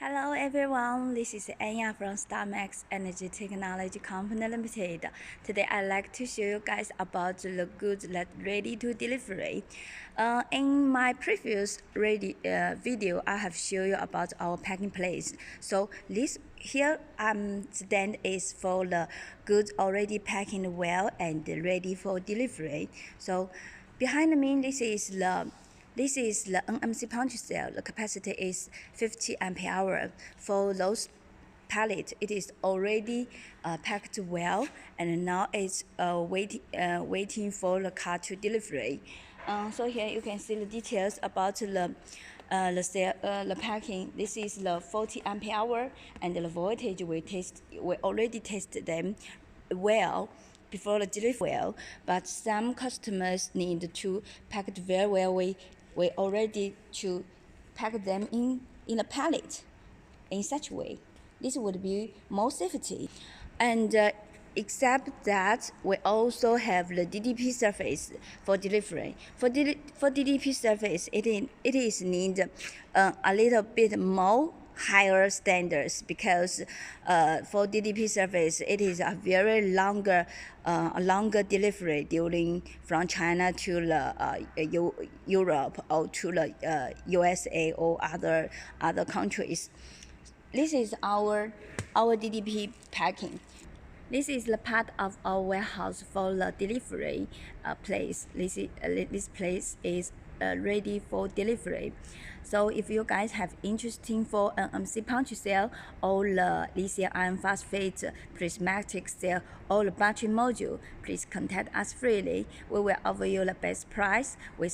Hello everyone, this is Anya from Starmax Energy Technology Company Limited. Today I'd like to show you guys about the goods that ready to delivery. In my previous video, I have shown you about our packing place. So this here stand is for the goods already packing well and ready for delivery. So behind me, this is the NMC punch cell. The capacity is 50 ampere hour. For those pallets, it is already packed well, and now it's waiting for the car to delivery. So here you can see the details about the packing. This is the 40 ampere hour, and the voltage we already tested them well before the delivery well, but some customers need to pack it very well. We already to pack them in a pallet in such a way. This would be more safety. And except that, we also have the DDP surface for delivery. For DDP surface, it is need a little bit more higher standards because for DDP service it is a very longer delivery during from China to the Europe or to the USA or other countries. This is our DDP packing. This is the part of our warehouse for the delivery place. This place is ready for delivery. So if you guys have interesting for NMC punch cell or the lithium iron phosphate prismatic cell or the battery module, please contact us freely. We will offer you the best price with